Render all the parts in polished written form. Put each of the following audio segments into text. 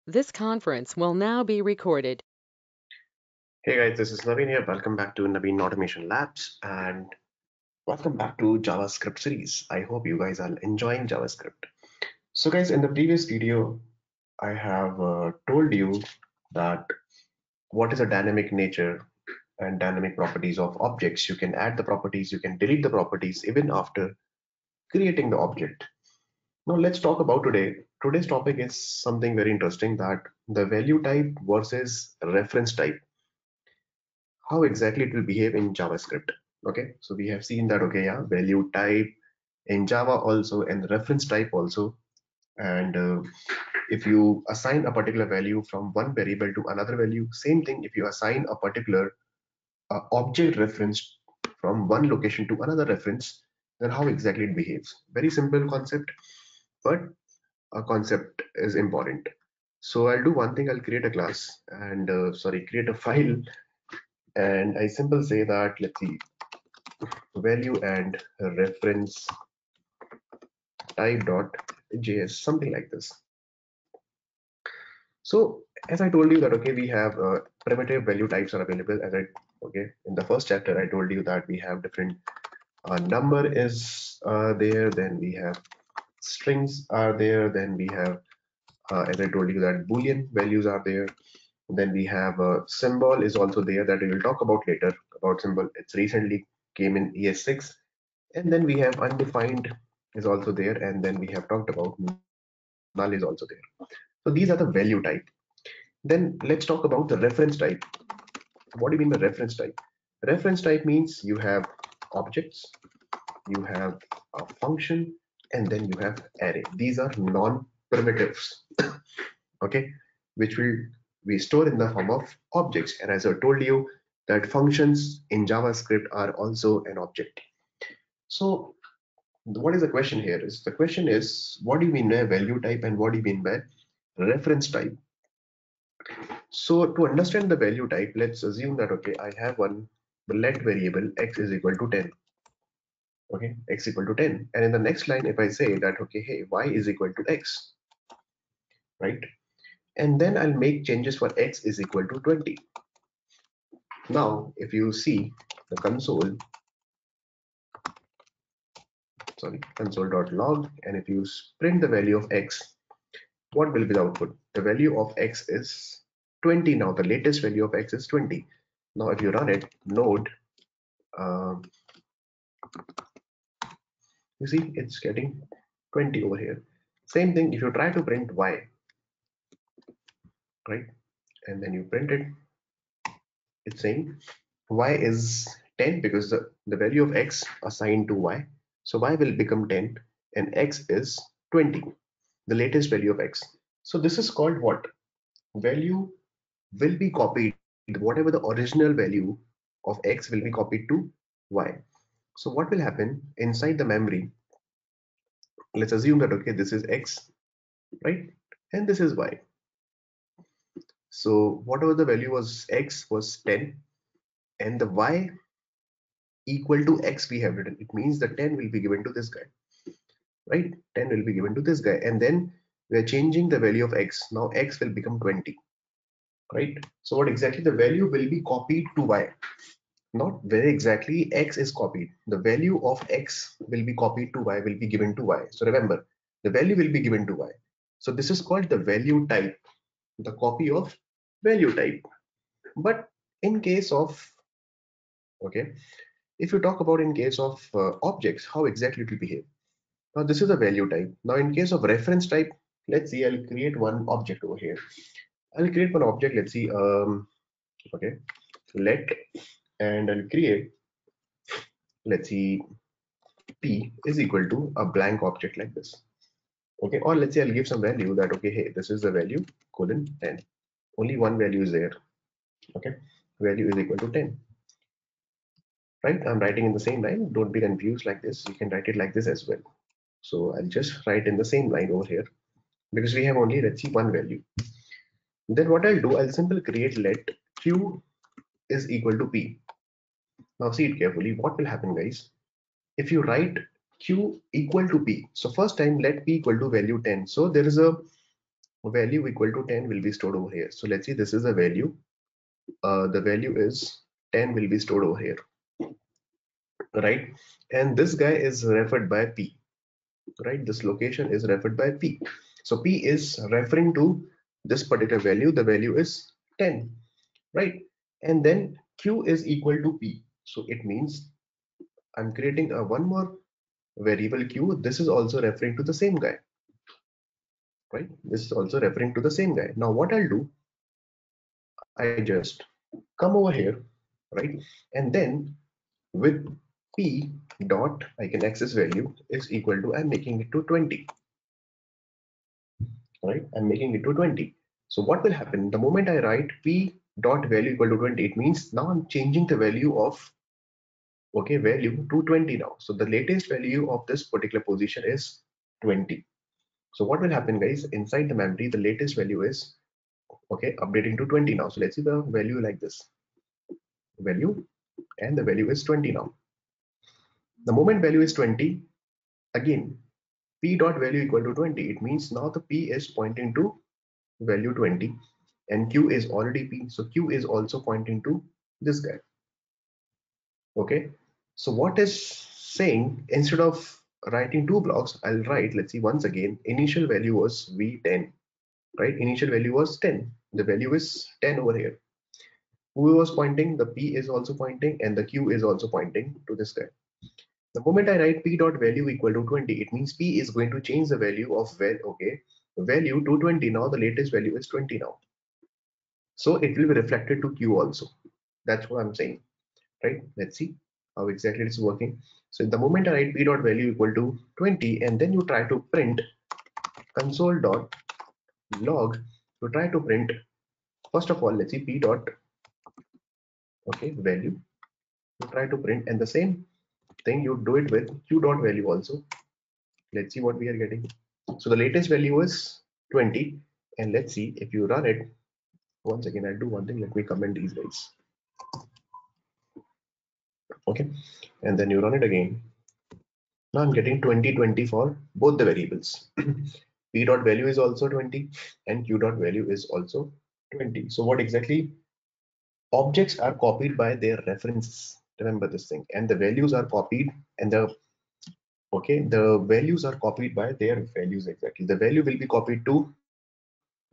This conference will now be recorded. Hey guys, this is Naveen here. Welcome back to Naveen Automation Labs and welcome back to JavaScript series. I hope you guys are enjoying JavaScript. So guys, in the previous video, I have told you that what is a dynamic nature and dynamic properties of objects. You can add the properties, you can delete the properties even after creating the object. Now let's talk about today. Today's topic is something very interesting, that the value type versus reference type, how exactly it will behave in JavaScript. Okay, so we have seen that, okay, yeah, value type in Java also and reference type also. And if you assign a particular value from one variable to another value, same thing if you assign a particular object reference from one location to another reference, then how exactly it behaves. Very simple concept, but a concept is important. So I'll do one thing, I'll create a class and create a file, and I simply say that, let's see, value and reference type.js, something like this. So as I told you that, okay, we have primitive value types are available. Okay, in the first chapter I told you that we have different number is there, then we have strings are there, then we have as I told you that boolean values are there, then we have a symbol is also there that we will talk about later about symbol. It's recently came in ES6. And then we have undefined is also there, and then we have talked about null is also there. So these are the value type. Then let's talk about the reference type. What do you mean by reference type? Reference type means you have objects, you have a function, and then you have array. These are non-primitives, okay, which will we store in the form of objects. And as I told you, that functions in JavaScript are also an object. So what is the question here is, the question is, what do you mean by value type and what do you mean by reference type? So to understand the value type, let's assume that, okay, I have one let variable x is equal to 10. Okay, x equal to 10, and in the next line if I say that, okay, hey, y is equal to x, right? And then I'll make changes for x is equal to 20. Now if you see the console.log, and if you print the value of x, what will be the output? The value of x is 20. Now the latest value of x is 20. Now if you run it, node, um, you see it's getting 20 over here. Same thing if you try to print y, right? And then you print it, it's saying y is 10 because the value of x assigned to y. So y will become 10 and x is 20, the latest value of x. So this is called what? Value will be copied, whatever the original value of x will be copied to y. So what will happen inside the memory? Let's assume that, okay, this is x, right, and this is y. So whatever the value was x was 10, and the y equal to x we have written, it means the 10 will be given to this guy, right? 10 will be given to this guy, and then we are changing the value of x. Now x will become 20, right? So what exactly the value will be copied to y? Not very exactly x is copied, the value of x will be copied to y, will be given to y. So remember, the value will be given to y. So this is called the value type, the copy of value type. But in case of, okay, if you talk about in case of objects, how exactly it will behave. Now this is a value type. Now in case of reference type, let's see, I'll create one object over here. I'll create one object, let's see, okay, let, and I'll create, let's see, p is equal to a blank object like this. Okay, or let's say I'll give some value that, okay, hey, this is the value colon 10. Only one value is there. Okay, value is equal to 10. Right, I'm writing in the same line. Don't be confused like this. You can write it like this as well. So I'll just write in the same line over here because we have only, let's see, one value. Then what I'll do, I'll simply create let q is equal to p. Now see it carefully. What will happen, guys? If you write q equal to p, so first time let p equal to value 10. So there is a value equal to 10 will be stored over here. So let's see, this is a value. The value is 10 will be stored over here, right? And this guy is referred by P, right? This location is referred by P. So P is referring to this particular value. The value is 10, right? And then Q is equal to P. So it means I'm creating a one more variable Q. This is also referring to the same guy, right? This is also referring to the same guy. Now what I'll do, I just come over here, right? And then with P dot, I can access value is equal to, I'm making it to 20, right? I'm making it to 20. So what will happen the moment I write P dot value equal to 20? It means now I'm changing the value of, okay, value to 20 now. So the latest value of this particular position is 20. So what will happen, guys? Inside the memory, the latest value is, okay, updating to 20 now. So let's see the value like this value, and the value is 20 now. The moment value is 20, again, P dot value equal to 20. It means now the P is pointing to value 20 and Q is already P. So Q is also pointing to this guy. Okay. So what is saying, instead of writing two blocks, I'll write, let's see once again, initial value was V10, right? Initial value was 10. The value is 10 over here. Who was pointing? The P is also pointing and the Q is also pointing to this guy. The moment I write P dot value equal to 20, it means P is going to change the value of value to 20. Now the latest value is 20 now. So it will be reflected to Q also. That's what I'm saying, right? Let's see how exactly it's working. So the moment I write P dot value equal to 20 and then you try to print console dot log, you try to print, first of all, let's see P dot, okay, value, you try to print, and the same thing you do it with Q dot value also. Let's see what we are getting. So the latest value is 20, and let's see if you run it once again. I'll do one thing, let me comment these guys, okay, and then you run it again. Now I'm getting 20 20 for both the variables. P dot value is also 20 and Q dot value is also 20. So what exactly, objects are copied by their references, remember this thing, and the values are copied, and the values are copied by their values. Exactly, the value will be copied to,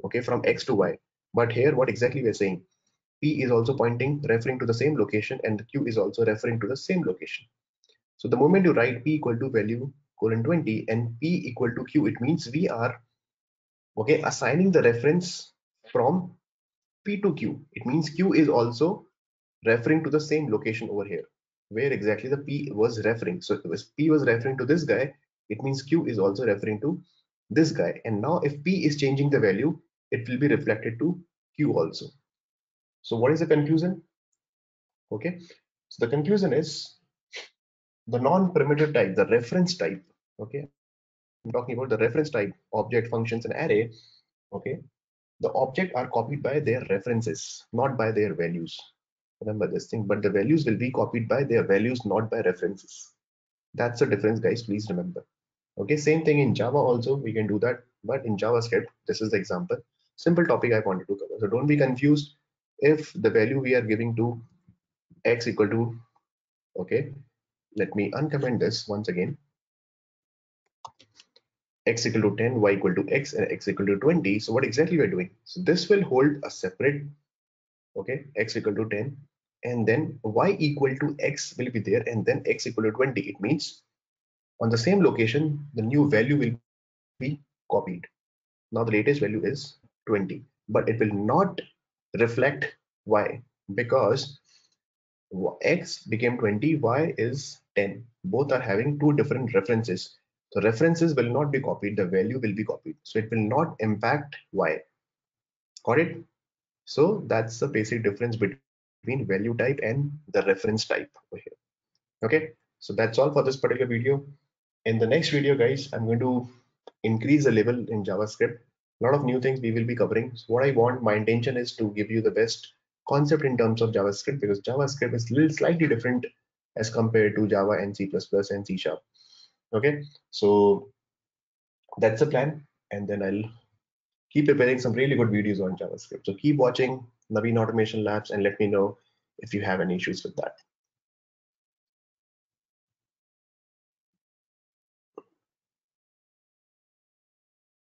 okay, from X to Y. But here what exactly we are saying, P is also pointing, referring to the same location, and the Q is also referring to the same location. So the moment you write P equal to value colon 20 and P equal to Q, it means we are, okay, assigning the reference from P to Q. It means Q is also referring to the same location over here, where exactly the P was referring. So if P was referring to this guy, it means Q is also referring to this guy. And now if P is changing the value, it will be reflected to Q also. So what is the conclusion? Okay, so the conclusion is the non-primitive type, the reference type. Okay, I'm talking about the reference type, object, functions, and array. Okay, the object are copied by their references, not by their values. Remember this thing, but the values will be copied by their values, not by references. That's the difference, guys. Please remember. Okay, same thing in Java also, we can do that, but in JavaScript, this is the example. Simple topic I wanted to cover. So don't be confused if the value we are giving to x equal to, okay, let me uncomment this once again, x equal to 10, y equal to x, and x equal to 20. So what exactly we are doing? So this will hold a separate, okay, x equal to 10, and then y equal to x will be there, and then x equal to 20. It means on the same location, the new value will be copied. Now the latest value is 20, but it will not reflect y, because x became 20, y is 10. Both are having two different references. So references will not be copied, the value will be copied. So it will not impact y. Got it? So that's the basic difference between value type and the reference type over here. Okay, so that's all for this particular video. In the next video, guys, I'm going to increase the level in JavaScript. A lot of new things we will be covering. So what I want, my intention is to give you the best concept in terms of JavaScript, because JavaScript is a little slightly different as compared to Java and C++ and C Sharp. Okay, so that's the plan, and then I'll keep preparing some really good videos on JavaScript. So keep watching Naveen Automation Labs and let me know if you have any issues with that.